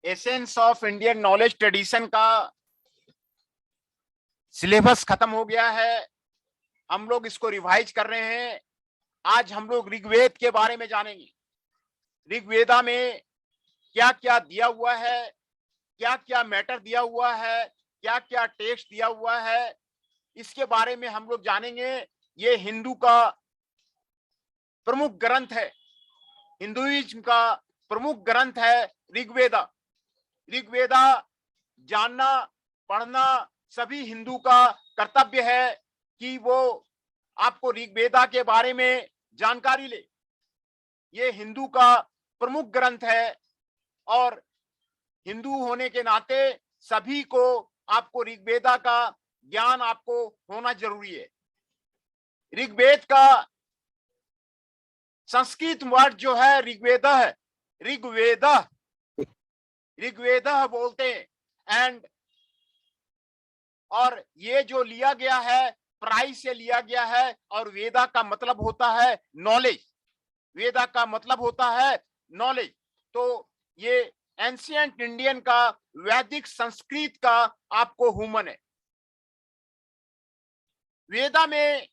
Essence of Indian knowledge tradition का syllabus खत्म हो गया है। हम लोग इसको रिवाइज कर रहे हैं। आज हम लोग ऋग्वेद के बारे में जानेंगे। ऋग्वेदा में क्या क्या दिया हुआ है, क्या क्या मैटर दिया हुआ है, क्या क्या टेक्स्ट दिया हुआ है, इसके बारे में हम लोग जानेंगे। ये हिंदू का प्रमुख ग्रंथ है, हिंदुइज्म का प्रमुख ग्रंथ है ऋग्वेदा। ऋग्वेदा जानना, पढ़ना सभी हिंदू का कर्तव्य है कि वो आपको ऋग्वेदा के बारे में जानकारी ले। ये हिंदू का प्रमुख ग्रंथ है और हिंदू होने के नाते सभी को आपको ऋग्वेदा का ज्ञान आपको होना जरूरी है। ऋग्वेद का संस्कृत वर्ड जो है ऋग्वेद है, ऋग्वेद ऋग्वेद बोलते हैं। एंड और ये जो लिया गया है प्राय से लिया गया है और वेदा का मतलब होता है नॉलेज। वेदा का मतलब होता है नॉलेज। तो ये एंशिएंट इंडियन का वैदिक संस्कृत का आपको ह्यूमन है। वेदा में,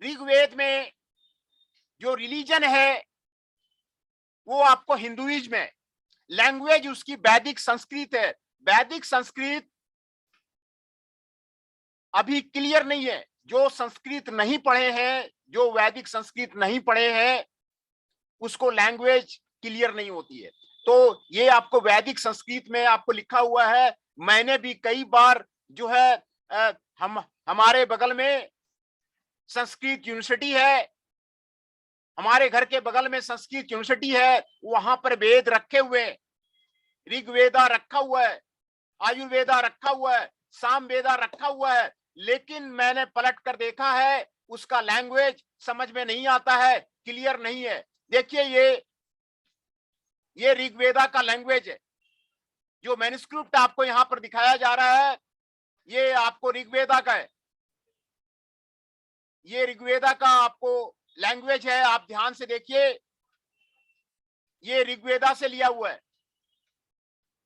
ऋग्वेद में जो रिलीजन है वो आपको हिंदुइज्म है। लैंग्वेज उसकी वैदिक संस्कृत है। वैदिक संस्कृत अभी क्लियर नहीं है। जो संस्कृत नहीं पढ़े हैं, जो वैदिक संस्कृत नहीं पढ़े हैं, उसको लैंग्वेज क्लियर नहीं होती है। तो ये आपको वैदिक संस्कृत में आपको लिखा हुआ है। मैंने भी कई बार जो है हमारे बगल में संस्कृत यूनिवर्सिटी है, हमारे घर के बगल में संस्कृत यूनिवर्सिटी है, वहां पर वेद रखे हुए हैं। ऋग्वेदा रखा हुआ है, आयुर्वेदा रखा हुआ है, सामवेदा रखा हुआ है, लेकिन मैंने पलट कर देखा है उसका लैंग्वेज समझ में नहीं आता है, क्लियर नहीं है। देखिए ये ऋग्वेदा का लैंग्वेज है। जो मैन्युस्क्रिप्ट आपको यहां पर दिखाया जा रहा है ये आपको ऋग्वेदा का है। ये ऋग्वेदा का आपको लैंग्वेज है। आप ध्यान से देखिए, ये ऋग्वेदा से लिया हुआ है।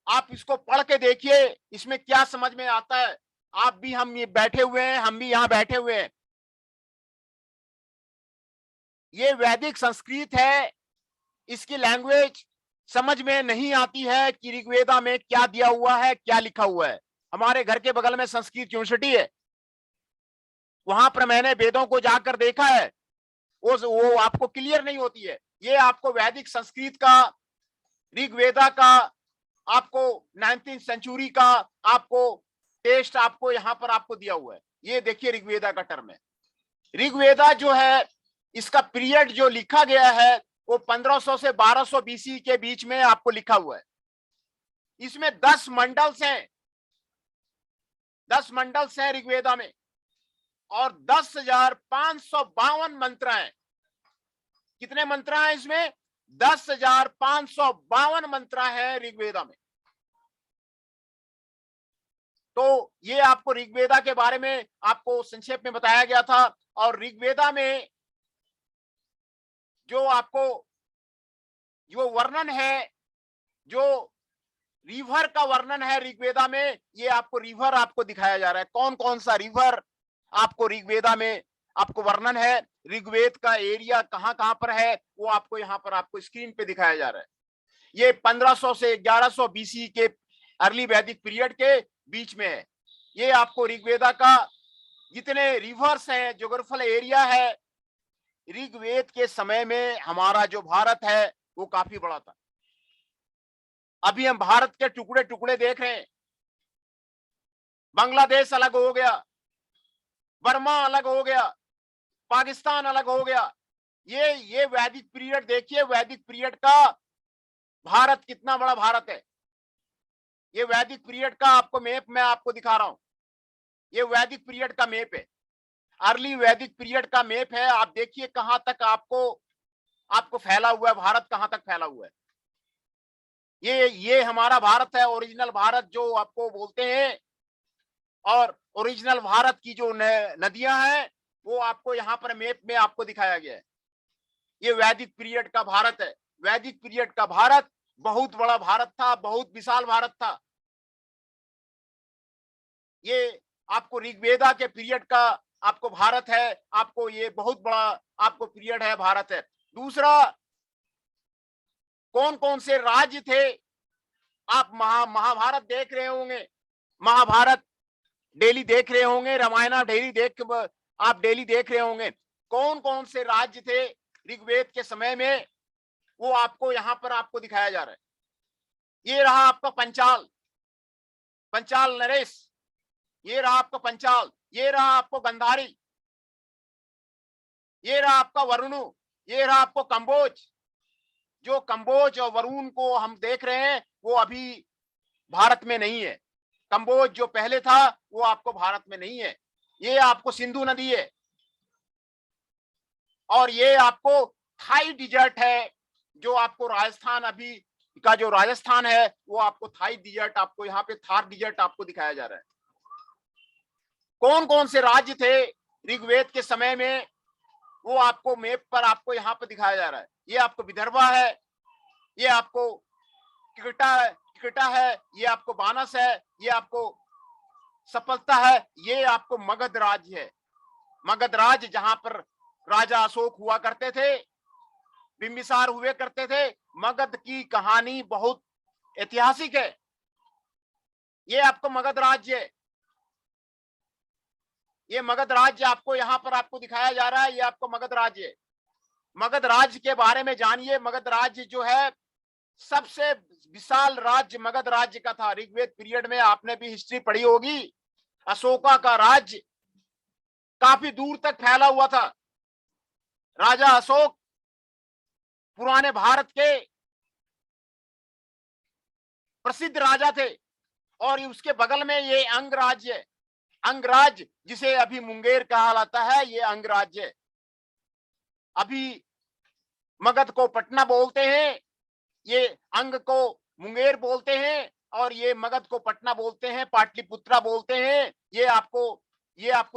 आप इसको पढ़ के देखिए, इसमें क्या समझ में आता है। आप भी, हम ये बैठे हुए हैं, हम भी यहां बैठे हुए हैं। ये वैदिक संस्कृत है, इसकी लैंग्वेज समझ में नहीं आती है कि ऋग्वेदा में क्या दिया हुआ है, क्या लिखा हुआ है। हमारे घर के बगल में संस्कृत यूनिवर्सिटी है, वहां पर मैंने वेदों को जाकर देखा है, वो आपको क्लियर नहीं होती है। ये आपको वैदिक संस्कृत का, ऋग्वेदा का, आपको 19th सेंचुरी का आपको टेस्ट आपको यहां पर आपको दिया हुआ है। ये देखिए ऋग्वेदा का टर्म है। ऋग्वेदा जो है इसका पीरियड जो लिखा गया है वो 1500 से 1200 बीसी के बीच में आपको लिखा हुआ है। इसमें 10 मंडल्स हैं, 10 मंडल्स हैं ऋग्वेदा में और 10,552 मंत्र हैं। कितने मंत्र हैं इसमें? 10,552 मंत्र हैं ऋग्वेदा में। तो ये आपको ऋग्वेदा के बारे में आपको संक्षेप में बताया गया था। और ऋग्वेदा में जो आपको जो वर्णन है, जो रिवर का वर्णन है ऋग्वेदा में, ये आपको रिवर आपको दिखाया जा रहा है। कौन कौन सा रिवर आपको ऋग्वेदा में आपको वर्णन है। ऋग्वेद का एरिया कहां कहां पर है वो आपको यहां पर आपको स्क्रीन पे दिखाया जा रहा है। ये 1500 से 1100 बीसी के अर्ली वैदिक पीरियड के बीच में है। ये आपको ऋग्वेदा का जितने रिवर्स हैं, ज्योग्राफिकल एरिया है। ऋग्वेद के समय में हमारा जो भारत है वो काफी बड़ा था। अभी हम भारत के टुकड़े टुकड़े देख रहे हैं। बांग्लादेश अलग हो गया, बर्मा अलग हो गया, पाकिस्तान अलग हो गया। ये वैदिक पीरियड देखिए, वैदिक पीरियड का भारत कितना बड़ा भारत है। ये वैदिक पीरियड का आपको मैप मैं आपको दिखा रहा हूं। ये वैदिक पीरियड का मैप है, अर्ली वैदिक पीरियड का मैप है। आप देखिए कहां तक आपको फैला हुआ है, भारत कहां तक फैला हुआ है। ये हमारा भारत है, ओरिजिनल भारत जो आपको बोलते हैं। और ओरिजिनल भारत की जो नदियां हैं वो आपको यहाँ पर मैप में आपको दिखाया गया है। ये वैदिक पीरियड का भारत है। वैदिक पीरियड का भारत बहुत बड़ा भारत था, बहुत विशाल भारत था। ये आपको ऋग्वेदा के पीरियड का आपको भारत है, आपको ये बहुत बड़ा आपको पीरियड है, भारत है। दूसरा, कौन कौन से राज्य थे? आप महाभारत देख रहे होंगे, महाभारत डेली देख रहे होंगे, रामायण डेली आप डेली देख रहे होंगे। कौन कौन से राज्य थे ऋग्वेद के समय में, वो आपको यहां पर आपको दिखाया जा रहा है। ये रहा आपका पंचाल, पंचाल नरेश, ये रहा आपका पंचाल, ये रहा आपको गंधारी, ये रहा आपका वरुणु, ये रहा आपको कंबोज। जो कंबोज और वरुण को हम देख रहे हैं वो अभी भारत में नहीं है। कंबोज जो पहले था वो आपको भारत में नहीं है। ये आपको सिंधु नदी है, और ये आपको थाई डिजर्ट है, जो आपको राजस्थान अभी का जो राजस्थान है वो आपको थाई डिजर्ट, आपको यहाँ पे थार डिजर्ट आपको दिखाया जा रहा है। कौन कौन से राज्य थे ऋग्वेद के समय में, वो आपको मैप पर आपको यहाँ पर दिखाया जा रहा है। ये आपको विदर्भा है, ये आपको किकटा है, ये आपको बानस है, ये आपको सफलता है, ये आपको मगध राज्य है। मगध राज्य जहां पर राजा अशोक हुआ करते थे, बिंबिसार हुए करते थे। मगध की कहानी बहुत ऐतिहासिक है। ये आपको मगध राज्य है, ये मगध राज्य आपको यहाँ पर आपको दिखाया जा रहा है। ये आपको मगध राज्य है। मगध राज्य के बारे में जानिए। मगध राज्य जो है सबसे विशाल राज्य मगध राज्य का था। ऋग्वेद पीरियड में आपने भी हिस्ट्री पढ़ी होगी, अशोका का राज्य काफी दूर तक फैला हुआ था। राजा अशोक पुराने भारत के प्रसिद्ध राजा थे, और उसके बगल में ये अंगराज्य है। अंगराज्य जिसे अभी मुंगेर कहा जाता है, ये अंगराज्य है। अभी मगध को पटना बोलते हैं, ये अंग को मुंगेर बोलते हैं, और ये मगध को पटना बोलते हैं, पाटलिपुत्रा बोलते हैं। ये आपको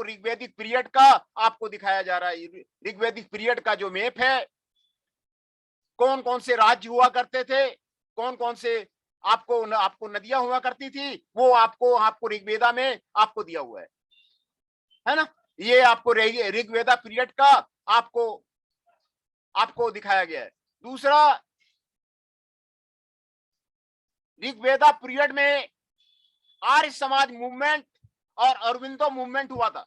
ऋग्वेदिक पीरियड का आपको दिखाया जा रहा है। ऋग्वेदिक पीरियड का जो मैप है, कौन कौन से राज्य हुआ करते थे, कौन कौन से आपको नदियां हुआ करती थी, वो आपको ऋग्वेदा में आपको दिया हुआ है ना। ये आपको ऋग्वेदा पीरियड का आपको दिखाया गया है। दूसरा, ऋग्वेदा पीरियड में आर्य समाज मूवमेंट और अरविंदो मूवमेंट हुआ था।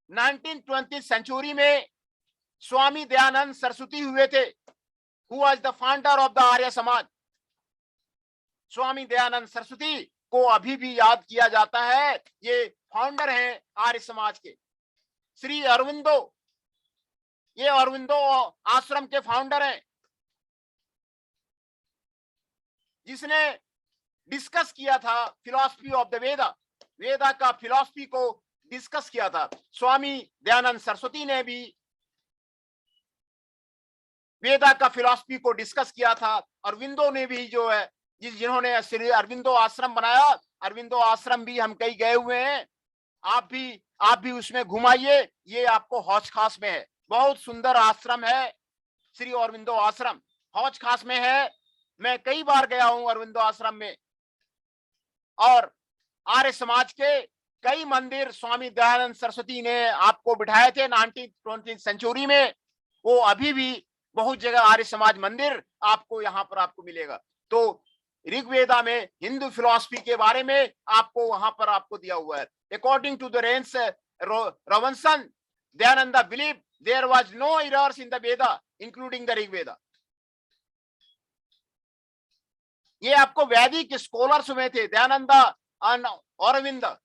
1920 सेंचुरी में स्वामी दयानंद सरस्वती हुए थे, who was the founder of the Arya Samaj. Swami Dayanand Saraswati को अभी भी याद किया जाता है, ये फाउंडर हैं आर्य समाज के। श्री अरविंदो, ये अरविंदो आश्रम के फाउंडर हैं, जिसने डिस्कस किया था फिलॉसफी ऑफ द वेदा का फिलॉसफी को डिस्कस किया था। स्वामी दयानंद सरस्वती ने भी वेदा का फिलॉसफी को डिस्कस किया था। अरविंदो ने भी जो है, जिन्होंने श्री अरविंदो आश्रम बनाया, अरविंदो आश्रम भी हम कई गए हुए हैं, आप भी उसमें घुमाइए। ये आपको हौज खास में है, बहुत सुंदर आश्रम है श्री अरविंदो आश्रम, हौज खास में है। मैं कई बार गया हूं अरविंदो आश्रम में, और आर्य समाज के कई मंदिर स्वामी दयानंद सरस्वती ने आपको बिठाए थे 1920 सेंचुरी में। वो अभी भी बहुत जगह आर्य समाज मंदिर आपको यहाँ पर आपको मिलेगा। तो ऋग्वेदा में हिंदू फिलॉसफी के बारे में आपको वहां पर आपको दिया हुआ है। According to Terence Robinson, Dayananda believe there was no errors in the Veda including the Rigveda. ये आपको वैदिक स्कॉलर्स में थे, दयानंदा अरविंद,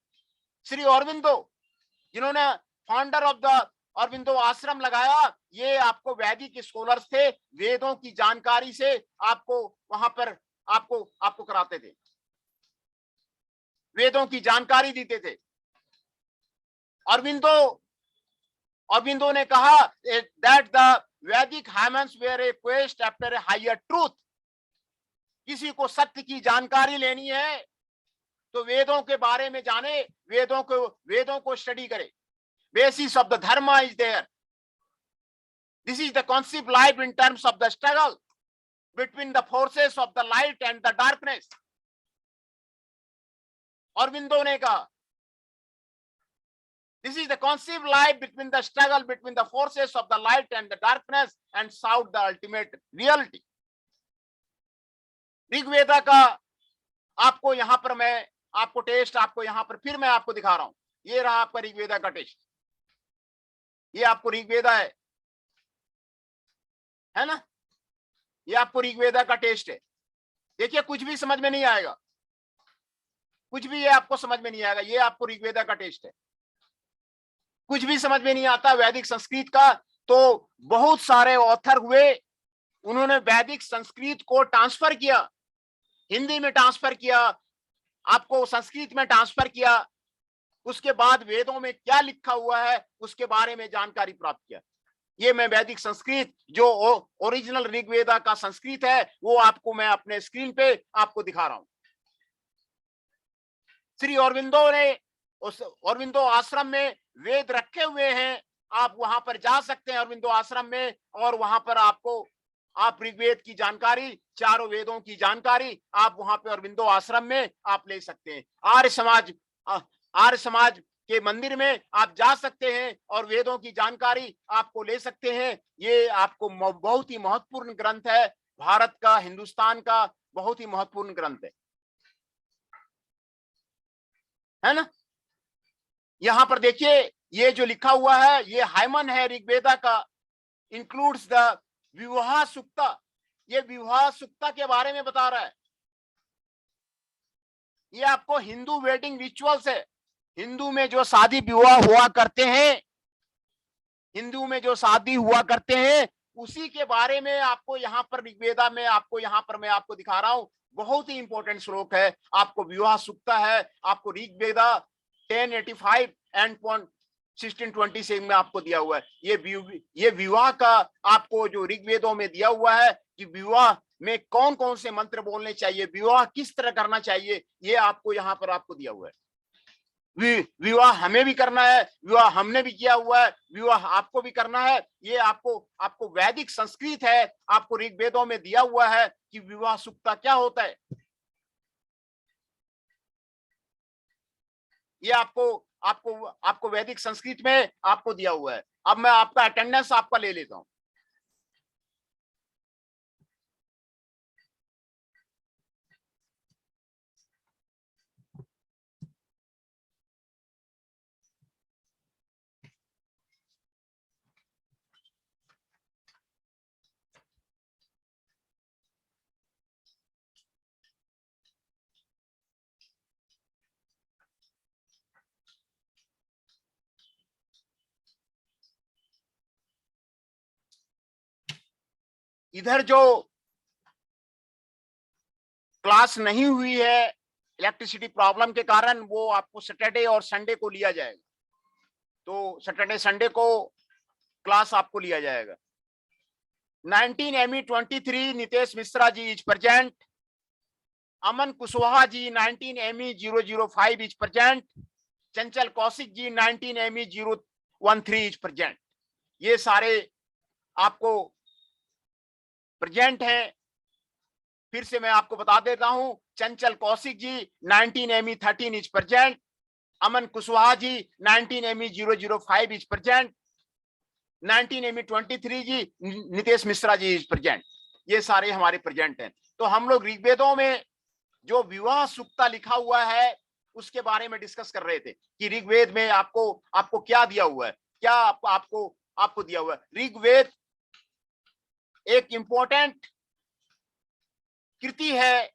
श्री अरविंदो, जिन्होंने फाउंडर ऑफ द अरविंदो आश्रम लगाया, ये आपको वैदिक स्कॉलर्स थे। वेदों की जानकारी से आपको वहां पर आपको कराते थे, वेदों की जानकारी देते थे। अरविंदो ने कहा that the Vedic hymns were a quest after a higher truth. किसी को सत्य की जानकारी लेनी है तो वेदों के बारे में जाने, वेदों को स्टडी करे। Basis of the dharma is there, This is the concept life in terms of the struggle between the forces of the light and the darkness. Aurobindo ने कहा, this is the conceived life between the struggle between the forces of the light and the darkness and sought the ultimate reality. Rigveda का आपको यहां पर मैं आपको test आपको यहां पर फिर मैं आपको दिखा रहा हूं. ये रहा आपका ऋग्वेदा का टेस्ट. ये आपको ऋग्वेदा है ना. ये आपको ऋग्वेदा का टेस्ट है. देखिए कुछ भी समझ में नहीं आएगा, कुछ भी ये आपको समझ में नहीं आएगा. ये आपको ऋग्वेदा का टेस्ट है. कुछ भी समझ में नहीं आता वैदिक संस्कृत का, तो बहुत सारे ऑथर हुए, उन्होंने वैदिक संस्कृत को ट्रांसफर किया, हिंदी में ट्रांसफर किया, आपको संस्कृत में ट्रांसफर किया. उसके बाद वेदों में क्या लिखा हुआ है उसके बारे में जानकारी प्राप्त किया. ये मैं वैदिक संस्कृत जो ओरिजिनल ऋग्वेदा का संस्कृत है वो आपको मैं अपने स्क्रीन पे आपको दिखा रहा हूं. श्री अरविंदो ने उस अरविंदो आश्रम में वेद रखे हुए हैं. आप वहां पर जा सकते हैं अरविंदो आश्रम में, और वहां पर आपको आप ऋग्वेद की जानकारी, चारों वेदों की जानकारी आप वहां पे अरविंदो आश्रम में आप ले सकते हैं. आर्य समाज के मंदिर में आप जा सकते हैं और वेदों की जानकारी आपको ले सकते हैं. ये आपको बहुत ही महत्वपूर्ण ग्रंथ है, भारत का, हिंदुस्तान का बहुत ही महत्वपूर्ण ग्रंथ है ना. यहां पर देखिए ये जो लिखा हुआ है ये हाइमन है ऋग्वेदा का. इंक्लूड्स द विवाह सुक्ता. ये विवाह सुक्ता के बारे में बता रहा है. ये आपको हिंदू वेडिंग रिचुअल्स है. हिंदू में जो शादी विवाह हुआ करते हैं, हिंदू में जो शादी हुआ करते हैं उसी के बारे में आपको यहाँ पर ऋग्वेदा में आपको यहाँ पर मैं आपको दिखा रहा हूं. बहुत ही इंपॉर्टेंट श्लोक है. आपको विवाह सुक्ता है, आपको ऋग्वेदा 1085 एंड 1626 में आपको दिया हुआ है. ये विवाह का आपको जो ऋग्वेदों में दिया हुआ है कि विवाह में कौन कौन से मंत्र बोलने चाहिए, विवाह किस तरह करना चाहिए, ये आपको यहाँ पर आपको दिया हुआ है. विवाह हमें भी करना है, विवाह हमने भी किया हुआ है, विवाह आपको भी करना है. ये आपको वैदिक संस्कृत है, आपको ऋग्वेदों में दिया हुआ है कि विवाह सुक्ता क्या होता है. ये आपको वैदिक संस्कृत में आपको दिया हुआ है. अब मैं आपका अटेंडेंस आपका ले लेता हूं. इधर जो क्लास नहीं हुई है इलेक्ट्रिसिटी प्रॉब्लम के कारण, वो आपको सैटरडे और संडे को लिया जाएगा. तो सैटरडे संडे को क्लास आपको लिया जाएगा. 19 ME 23 Nitesh Mishra ji is present. Aman Kushwaha ji 19 ME 005 is present. Chanchal Kaushik ji 19 ME 013 is present. ये सारे आपको प्रेजेंट हैं. फिर से मैं आपको बता देता हूं. Chanchal Kaushik ji 19 ME 13 is present. Aman Kushwaha ji 19 ME 005 is present. 19 ME 23 ji Nitesh Mishra ji is present. ये सारे हमारे प्रेजेंट हैं. तो हम लोग ऋग्वेदों में जो विवाह सुक्ता लिखा हुआ है उसके बारे में डिस्कस कर रहे थे कि ऋग्वेद में आपको क्या दिया हुआ है, क्या आपको दिया हुआ है. ऋग्वेद एक इंपॉर्टेंट कृति है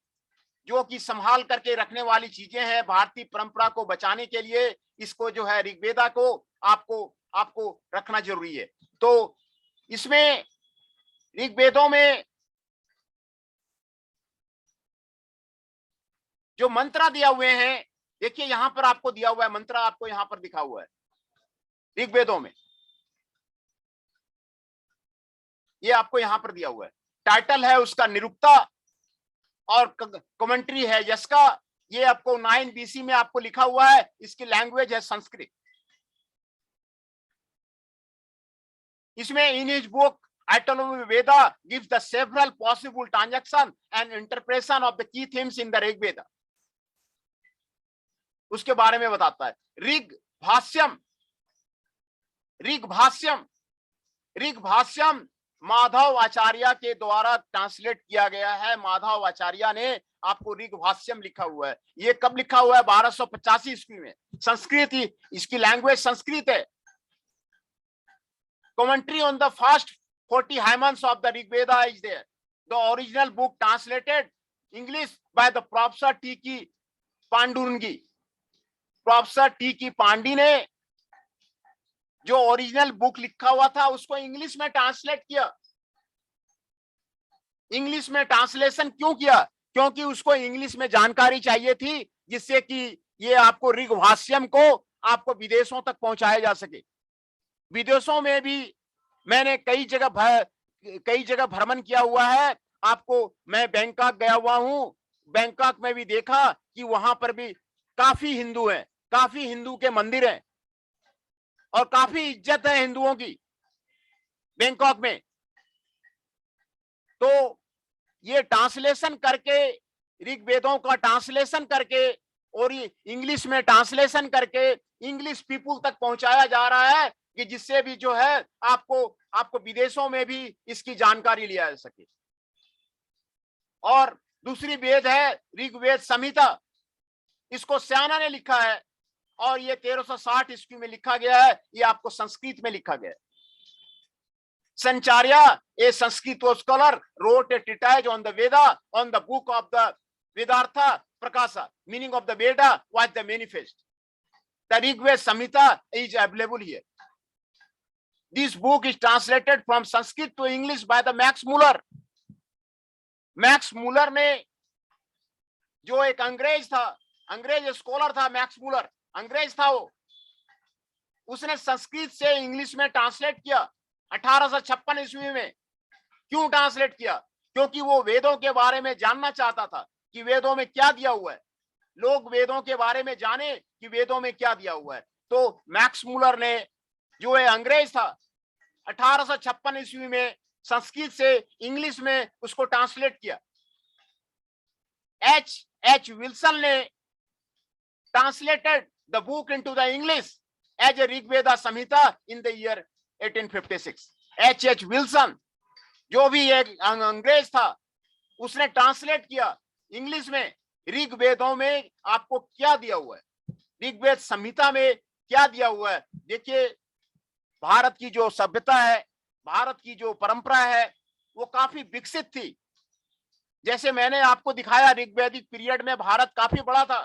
जो कि संभाल करके रखने वाली चीजें हैं. भारतीय परंपरा को बचाने के लिए इसको जो है ऋग्वेदा को आपको रखना जरूरी है. तो इसमें ऋग्वेदों में जो मंत्र दिया हुए हैं, देखिए यहां पर आपको दिया हुआ है मंत्र, आपको यहां पर दिखा हुआ है ऋग्वेदों में. ये आपको यहां पर दिया हुआ है. टाइटल है उसका निरुक्ता और कमेंट्री है यश का. ये आपको 9 BC में आपको लिखा हुआ है. इसकी लैंग्वेज है संस्कृत. इसमें in his book Autonomy Veda gives the several possible transaction and interpretation of the key themes in the Rig Veda. उसके बारे में बताता है। ऋग भाष्यम, ऋग भाष्यम, ऋग भाष्यम माधव आचार्य के द्वारा ट्रांसलेट किया गया है। माधव आचार्य ने आपको ऋग भाष्यम लिखा हुआ है। ये कब लिखा हुआ है? 1285 ईस्वी में। संस्कृत, इसकी लैंग्वेज संस्कृत है। Commentary on the first 40 hymns of the Rig Veda is there. The original book translated English by the Professor T.K. Pandurungi. Professor T K. Pandi ने जो ओरिजिनल बुक लिखा हुआ था उसको इंग्लिश में ट्रांसलेट किया। इंग्लिश में ट्रांसलेशन क्यों किया? क्योंकि उसको इंग्लिश में जानकारी चाहिए थी, जिससे कि ये आपको ऋग भाष्यम को आपको विदेशों तक पहुंचाया जा सके। विदेशों में भी मैंने कई जगह भ्रमण किया हुआ है। आपको मैं बैंकॉक गया हुआ हूं। बैंकॉक में भी देखा कि वहां पर भी काफी हिंदू हैं, काफी हिंदू के मंदिर हैं और काफी इज्जत है हिंदुओं की बैंकॉक में। तो ये ट्रांसलेशन करके, ऋग्वेदों का ट्रांसलेशन करके और ये इंग्लिश में ट्रांसलेशन करके इंग्लिश पीपुल तक पहुंचाया जा रहा है कि जिससे भी जो है आपको विदेशों में भी इसकी जानकारी लिया जा सके। और दूसरी वेद है ऋग्वेद संहिता। इसको स्याना ने लिखा है और ये 1360 ईस्वी में लिखा गया है। ये आपको संस्कृत में लिखा गया है। संचार्य, a Sanskrit scholar, wrote a treatise on the Veda on the book of the Vedartha Prakasa. Meaning of the Veda was the manifest. The Rigveda Samhita is available here. This book is translated from Sanskrit to English by the Max Muller. Max Muller ने, जो एक अंग्रेज था, अंग्रेज scholar था, Max Muller अंग्रेज था वो, उसने संस्कृत से इंग्लिश में ट्रांसलेट किया 1856 ईस्वी में। क्यों ट्रांसलेट किया? क्योंकि वो वेदों के बारे में जानना चाहता था कि वेदों में क्या दिया हुआ है। लोग वेदों के बारे में जाने कि वेदों में क्या दिया हुआ है। तो मैक्स मुलर ने, जो है अंग्रेज था, 1856 ईस्वी में संस्कृत से इंग्लिश में उसको ट्रांसलेट किया। H. विल्सन ने translated the book into the English as a Rigveda Samhita in the year 1856। H. Wilson, जो भी एक अंग्रेज था, उसने ट्रांसलेट किया इंग्लिश में ऋग्वेदों में आपको क्या दिया हुआ है, ऋग्वेद संहिता में क्या दिया हुआ है। देखिए, भारत की जो सभ्यता है, भारत की जो परंपरा है, वो काफी विकसित थी। जैसे मैंने आपको दिखाया, ऋग्वैदिक पीरियड में भारत काफी बड़ा था।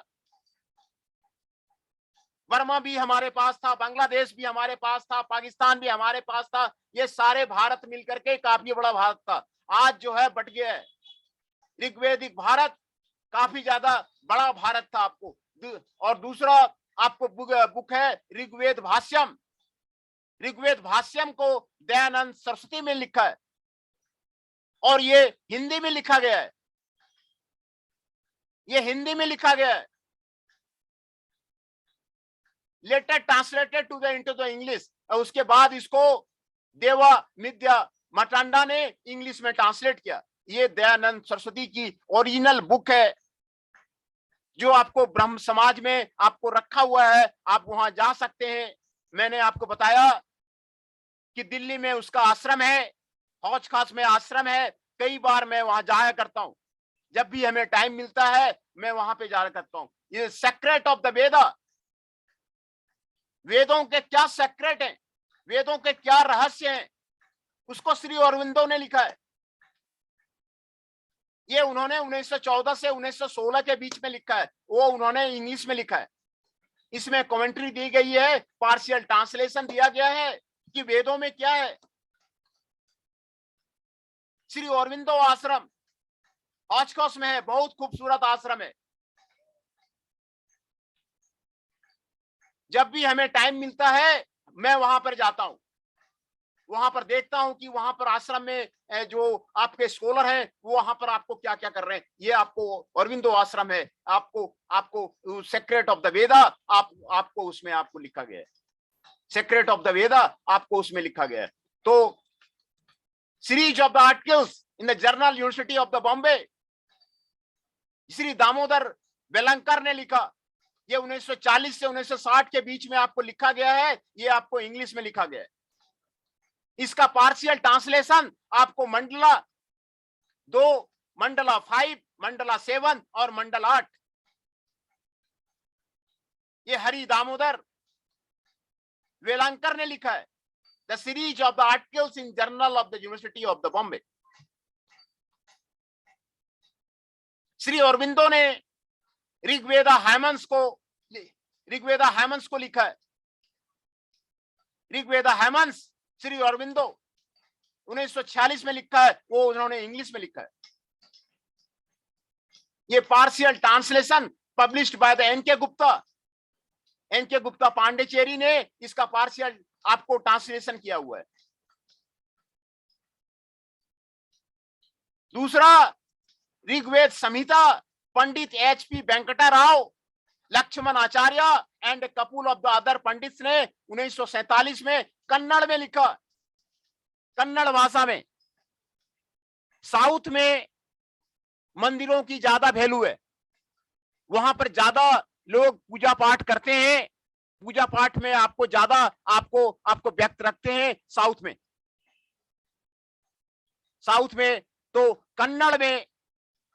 बर्मा भी हमारे पास था, बांग्लादेश भी हमारे पास था, पाकिस्तान भी हमारे पास था। ये सारे भारत मिलकर के काफी बड़ा भारत था। आज जो है बट गया है। ऋग्वैदिक भारत काफी ज्यादा बड़ा भारत था आपको। और दूसरा आपको बुक है ऋग्वेद भाष्यम। ऋग्वेद भाष्यम को दयानंद सरस्वती में लिखा है और ये हिंदी में लिखा गया है। ये हिंदी में लिखा गया है। Later translated to the into the English. और उसके बाद इसको देवा मिद्या मटांडा ने इंग्लिश में ट्रांसलेट किया। ये दयानंद सरस्वती की ओरिजिनल बुक है, जो आपको ब्रह्म समाज में आपको रखा हुआ है। आप वहां जा सकते हैं। मैंने आपको बताया कि दिल्ली में उसका आश्रम है, हौज खास में आश्रम है। कई बार मैं वहां जाया करता हूं। जब भी हमें टाइम मिलता है मैं वहां पे जाया करता हूं। ये सेक्रेट ऑफ द वेदा, वेदों के क्या सेक्रेट हैं, वेदों के क्या रहस्य हैं, उसको श्री अरविंदो ने लिखा है। ये उन्होंने 1914 से 1916 के बीच में लिखा है। वो उन्होंने इंग्लिश में लिखा है। इसमें कमेंट्री दी गई है, पार्शियल ट्रांसलेशन दिया गया है कि वेदों में क्या है। श्री अरविंदो आश्रम हौज में है, बहुत खूबसूरत आश्रम है। जब भी हमें टाइम मिलता है मैं वहां पर जाता हूं, वहां पर देखता हूं कि वहां पर आश्रम में जो आपके स्कॉलर हैं वो वहां पर आपको क्या क्या कर रहे हैं। ये आपको अरविंदो आश्रम है। आपको सेक्रेट ऑफ द वेदा आपको उसमें आपको लिखा गया है। सेक्रेट ऑफ द वेदा आपको उसमें लिखा गया है। तो series of the articles in the journal university of the Bombay, Shri Damodar Velankar ने लिखा। ये 1940 से 1960 के बीच में आपको लिखा गया है, ये आपको इंग्लिश में लिखा गया है। इसका पार्शियल ट्रांसलेशन आपको मंडला 2, मंडला 5, मंडला 7 और मंडल 8, ये हरि दामोदर वेलंकर ने लिखा है। The series of the articles in journal of the university of the Bombay. Shri Aurobindo ने ऋग्वेदा हैमंस को लिखा है। ऋग्वेदा हैमंस श्री अरविंदो 1946 में लिखा है, वो उन्होंने इंग्लिश में लिखा है। ये partial translation published by the NK Gupta Pondicherry ने इसका पार्शियल आपको ट्रांसलेशन किया हुआ है। दूसरा, Rigveda Samhita Pandit HP Venkata Rao, Lakshman Acharya and couple of the other pandits ने 1947 में कन्नड़ में लिखा, कन्नड़ भाषा में। साउथ में मंदिरों की ज्यादा वैल्यू है, वहां पर ज्यादा लोग पूजा पाठ करते हैं, पूजा पाठ में आपको ज्यादा आपको व्यक्त रखते हैं साउथ में। तो कन्नड़ में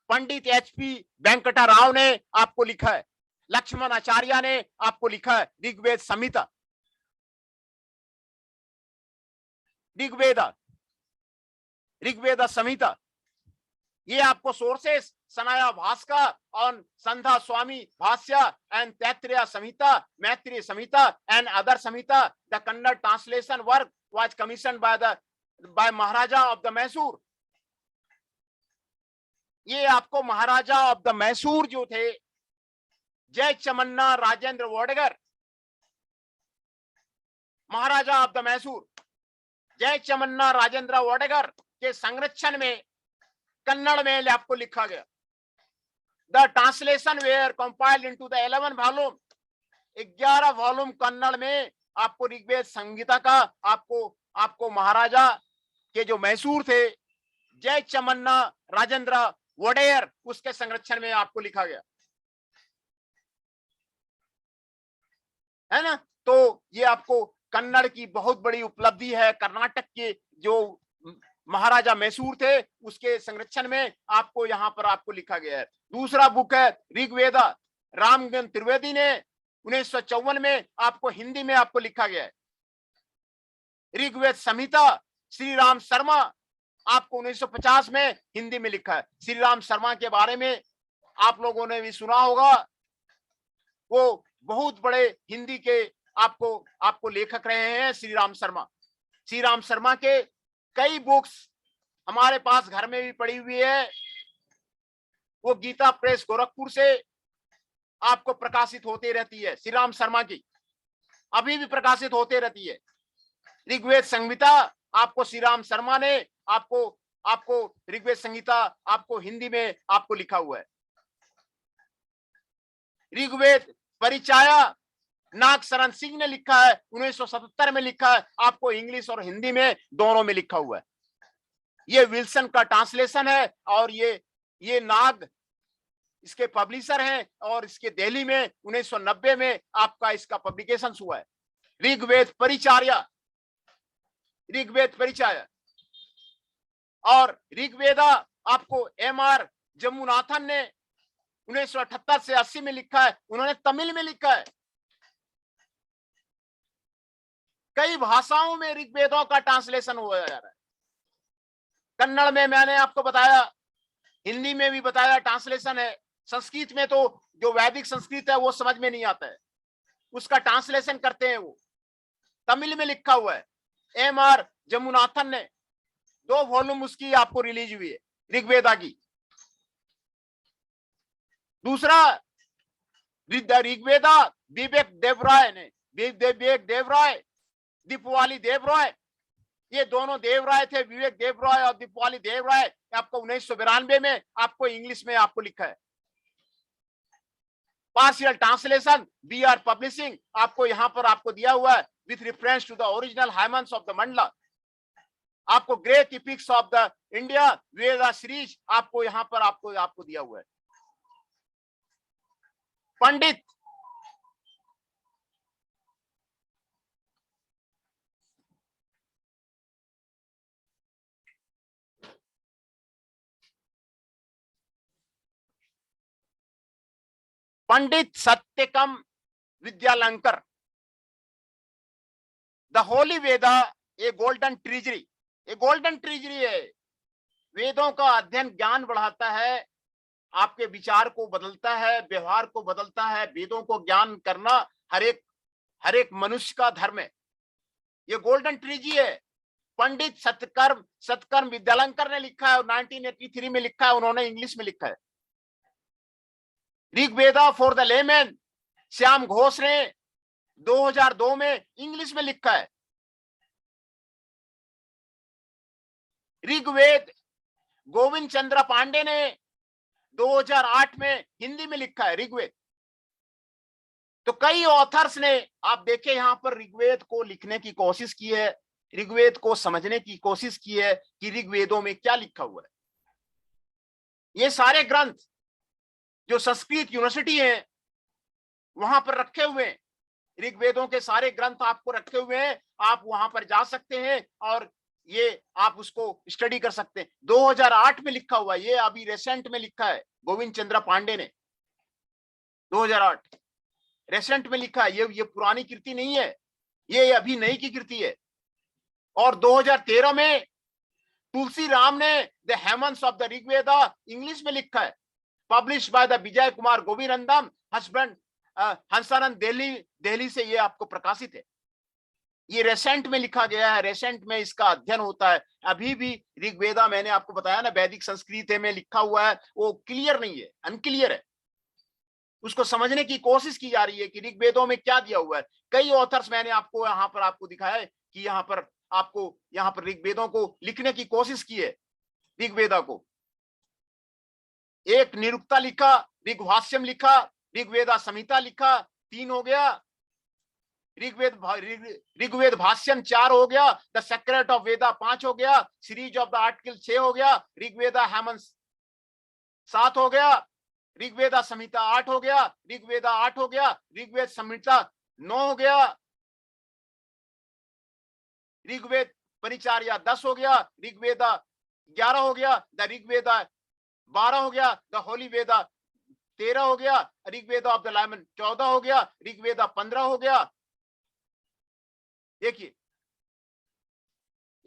पंडित एचपी वेंकटा राव ने आपको लिखा है, लक्ष्मण आचार्य ने आपको लिखा है ऋग्वेद संहिता। ऋग्वेद संहिता, ये आपको सोर्सेस सनाया भास्कर ऑन संधा स्वामी भाष्य and Taittiriya Samhita, Maitreya Samhita and other Samhita. The Kannada translation work was commission by Maharaja of the Mysore. ये आपको महाराजा ऑफ द मैसूर जो थे, जय चमन्ना राजेंद्र वोडेगर, महाराजा ऑफ द मैसूर जय चमन्ना राजेंद्र वोडेगर के संरक्षण में कन्नड़ में आपको लिखा गया। The translation were compiled into the 11 volume, 11 volume Kannada में आपको ऋग्वेद संहिता का आपको महाराजा के जो मैसूर थे जय चमन्ना राजेंद्र वोडेयर, उसके संरक्षण में आपको लिखा गया है ना। तो ये आपको कन्नड़ की बहुत बड़ी उपलब्धि है। कर्नाटक के जो महाराजा मैसूर थे उसके संरक्षण में आपको यहाँ पर आपको लिखा गया है। दूसरा बुक है ऋग्वेदा, रामगन त्रिवेदी ने 1954 में आपको हिंदी में आपको लिखा गया है। ऋग्वेद संहिता श्री राम शर्मा आपको 1950 में हिंदी में लिखा है। श्री राम शर्मा के बारे में आप लोगों ने भी सुना होगा, वो बहुत बड़े हिंदी के आपको लेखक रहे हैं श्री राम शर्मा। श्री राम शर्मा के कई बुक्स हमारे पास घर में भी पड़ी हुई है। वो गीता प्रेस गोरखपुर से आपको प्रकाशित होती रहती है, श्री राम शर्मा की अभी भी प्रकाशित होते रहती है। ऋग्वेद संहिता आपको श्री राम शर्मा ने आपको ऋग्वेद संहिता आपको हिंदी में आपको लिखा हुआ है। ऋग्वेद परिचय नाग शरण सिंह ने लिखा है, 1977 में लिखा है, आपको इंग्लिश और हिंदी में दोनों में लिखा हुआ है। ये विल्सन का ट्रांसलेशन है और ये नाग इसके पब्लिशर हैं और इसके दिल्ली में 1990 में आपका इसका पब्लिकेशन हुआ है। ऋग्वेद परिचय और ऋग्वेदा आपको एमआर जमुनाथन ने 1978 से 80 में लिखा है, उन्होंने तमिल में लिखा है। कई भाषाओं में ऋग्वेदों का ट्रांसलेशन हुआ जा रहा है। कन्नड़ में मैंने आपको बताया, हिंदी में भी बताया ट्रांसलेशन है। संस्कृत में तो जो वैदिक संस्कृत है वो समझ में नहीं आता है, उसका ट्रांसलेशन करते हैं वो। तमिल में लिखा हुआ है, एमआर जमुनाथन ने 2 वॉल्यूम उसकी आपको रिलीज हुई है ऋग्वेदा की। दूसरा ऋग्वेदा विवेक देवराय दीपवाली देवराय, ये दोनों देवराय थे, विवेक देवराय और दीपवाली देवराय। आपको 1992 में आपको इंग्लिश में आपको लिखा है। Partial translation B R publishing आपको यहां पर आपको दिया हुआ है with reference to the original hymns of the mandala. आपको great epics of the India Veda series आपको यहां पर आपको दिया हुआ है। Pandit Pandit Satyakam Vidyalankar, the holy Veda a golden treasury. A golden treasury है, वेदों का अध्ययन ज्ञान बढ़ाता है, आपके विचार को बदलता है, व्यवहार को बदलता है। वेदों को ज्ञान करना हर एक मनुष्य का धर्म है। ये गोल्डन ट्रीजी है। पंडित सतकर्म विद्यालंकर ने लिखा है, 1983 में लिखा है, उन्होंने इंग्लिश में लिखा है। Rigveda for the layman Shyam Ghosh ने 2002 में इंग्लिश में लिखा है। ऋग्वेद गोविंद चंद्र पांडे ने 2008 में हिंदी में लिखा है ऋग्वेद। तो कई ऑथर्स ने आप देखें यहां पर ऋग्वेद को लिखने की कोशिश की है, ऋग्वेद को समझने की कोशिश की है कि ऋग्वेदों में क्या लिखा हुआ है। ये सारे ग्रंथ जो संस्कृत यूनिवर्सिटी है वहां पर रखे हुए हैं, ऋग्वेदों के सारे ग्रंथ आपको रखे हुए हैं। आप वहां पर जा सकते हैं और ये आप उसको स्टडी कर सकते हैं। 2008 में लिखा हुआ है, ये अभी रिसेंट में लिखा है गोविंद चंद्र पांडे ने, 2008 रिसेंट में लिखा है। ये पुरानी कृति नहीं है, ये अभी नई की कृति है। और 2013 में तुलसी राम ने the हेमंस of the Rigveda English में लिखा है, publish by the Vijay Kumar Govindam husband Hansanand Delhi से ये आपको प्रकाशित है। ये रेसेंट में लिखा गया है, रेसेंट में इसका अध्ययन होता है। अभी भी ऋग्वेदा मैंने आपको बताया ना वैदिक संस्कृत में लिखा हुआ है, वो क्लियर नहीं है, अनक्लियर है। उसको समझने की कोशिश की जा रही है कि ऋग्वेदों में क्या दिया हुआ है। कई ऑथर्स मैंने आपको यहाँ पर आपको दिखाया है कि यहाँ पर ऋग्वेदों को लिखने की कोशिश की है। ऋग्वेदा को एक निरुक्ता लिखा, ऋग्भाष्यम लिखा, ऋग्वेदा संहिता लिखा, 3 हो गया। ऋग्वेद भाष्यम 4 हो गया, द सेक्रेट ऑफ वेदा 5 हो गया, सीरीज ऑफ द आर्टिकल 6 हो गया, ऋग्वेदा हेमंस 7 हो गया, ऋग्वेदा संहिता 8 हो गया, ऋग्वेदा 8 हो गया, ऋग्वेद संहिता 9 हो गया, ऋग्वेद परिचार्या 10 हो गया, ऋग्वेदा 11 हो गया, द ऋग्वेदा 12 हो गया, द होली वेदा 13 हो गया, ऋग्वेदा ऑफ द लेमन 14 हो गया, ऋग्वेदा 15 हो गया। देखिए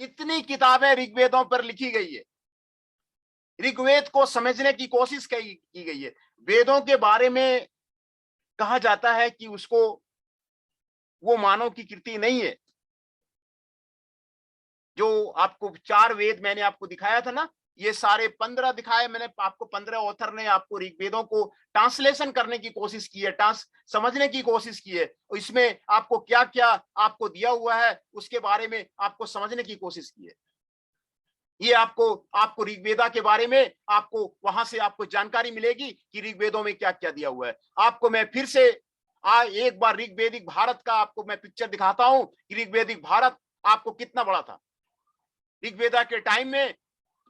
इतनी किताबें ऋग्वेदों पर लिखी गई है। ऋग्वेद को समझने की कोशिश की गई है। वेदों के बारे में कहा जाता है कि उसको वो मानव की कृति नहीं है। जो आपको 4 वेद मैंने आपको दिखाया था ना, ये सारे 15 दिखाए मैंने आपको। 15 ऑथर ने आपको ऋग्वेदों को ट्रांसलेशन करने की कोशिश की है, समझने की कोशिश की है। इसमें आपको क्या क्या आपको दिया हुआ है उसके बारे में आपको समझने की कोशिश की है। ये आपको ऋग्वेदा के बारे में आपको वहां से आपको जानकारी मिलेगी कि ऋग्वेदों में क्या क्या दिया हुआ है। आपको मैं फिर से एक बार ऋग्वेदिक भारत का आपको मैं पिक्चर दिखाता हूं कि ऋग्वेदिक भारत आपको कितना बड़ा था। ऋग्वेदा के टाइम में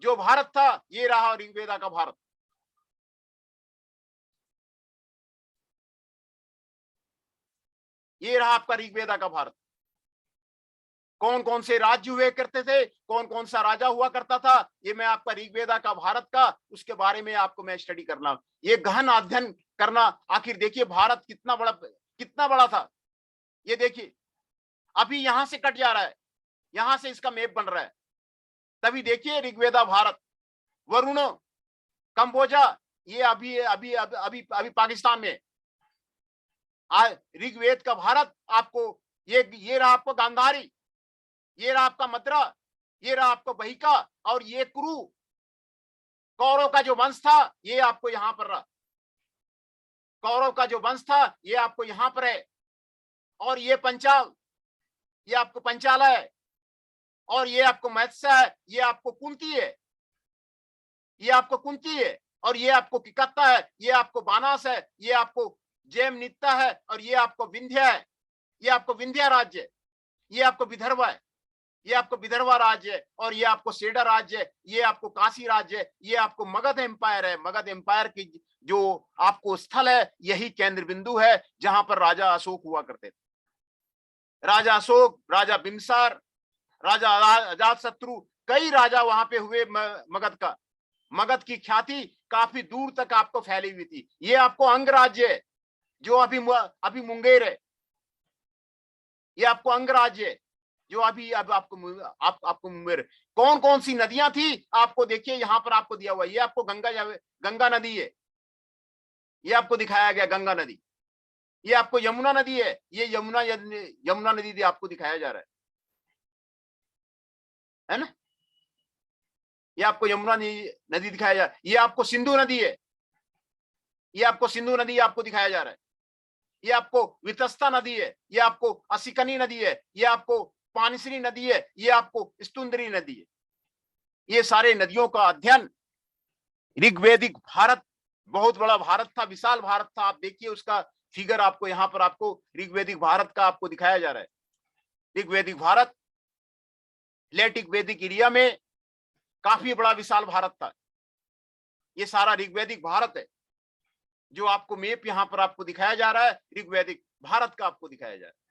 जो भारत था, ये रहा ऋग्वेदा का भारत। ये रहा आपका ऋग्वेदा का भारत। कौन कौन से राज्य हुए करते थे, कौन कौन सा राजा हुआ करता था, ये मैं आपका ऋग्वेदा का भारत का उसके बारे में आपको मैं स्टडी करना, ये गहन अध्ययन करना। आखिर देखिए भारत कितना बड़ा था। ये देखिए अभी यहां से कट जा रहा है, यहां से इसका मैप बन रहा है। तभी देखिए ऋग्वेदा भारत, वरुण कंबोजा, ये अभी पाकिस्तान में। ऋग्वेद का भारत आपको ये रहा आपको गांधारी, ये रहा आपका मद्रा, ये रहा आपको बहिका, और ये कुरु कौरव का जो वंश था ये आपको यहां पर रहा। कौरव का जो वंश था ये आपको यहां पर है। और ये पंचाल, ये आपको पंचाला है। और ये आपको मत्स्य है, ये आपको कुंती है, ये आपको कुंती है। और ये आपको किकत्ता है, ये आपको बानास है, ये आपको जैम नित्ता है, और ये आपको विंध्या है, ये आपको विंध्या राज्य है, ये आपको विदर्भ है। ये आपको विदर्भा राज्य है, और ये आपको सेडा राज्य है, ये आपको काशी राज्य है, ये आपको मगध एम्पायर है। मगध एम्पायर की जो आपको स्थल है, यही केंद्र बिंदु है जहां पर राजा अशोक हुआ करते थे। राजा अशोक, राजा बिम्बिसार, राजा अजात शत्रु, कई राजा वहां पे हुए मगध का। मगध की ख्याति काफी दूर तक आपको फैली हुई थी। ये आपको अंग राज्य है जो अभी मुंगेर है। ये आपको अंग राज्य है जो अभी अब आपको मुंगेर। कौन कौन सी नदियां थी आपको देखिए यहां पर आपको दिया हुआ है। ये आपको गंगा नदी है, ये आपको दिखाया गया गंगा नदी। ये आपको यमुना नदी है, ये यमुना नदी आपको दिखाया जा रहा है ना। ये आपको यमुना नदी दिखाया जा रहा है। ये आपको सिंधु नदी है, ये आपको सिंधु नदी आपको दिखाया जा रहा है। ये आपको वितस्ता नदी है, ये आपको असिकनी नदी है, ये आपको पानसरी नदी है, ये आपको स्तुंदरी नदी है। ये सारे नदियों का अध्ययन ऋग्वेदिक भारत, बहुत बड़ा भारत था, विशाल भारत था। आप देखिए उसका फिगर आपको यहाँ पर आपको ऋग्वेदिक भारत का आपको दिखाया जा रहा है। ऋग्वेदिक भारत लेटिक वैदिक एरिया में काफी बड़ा विशाल भारत था। ये सारा ऋग्वेदिक भारत है जो आपको मैप यहाँ पर आपको दिखाया जा रहा है, ऋग्वेदिक भारत का आपको दिखाया जा रहा है।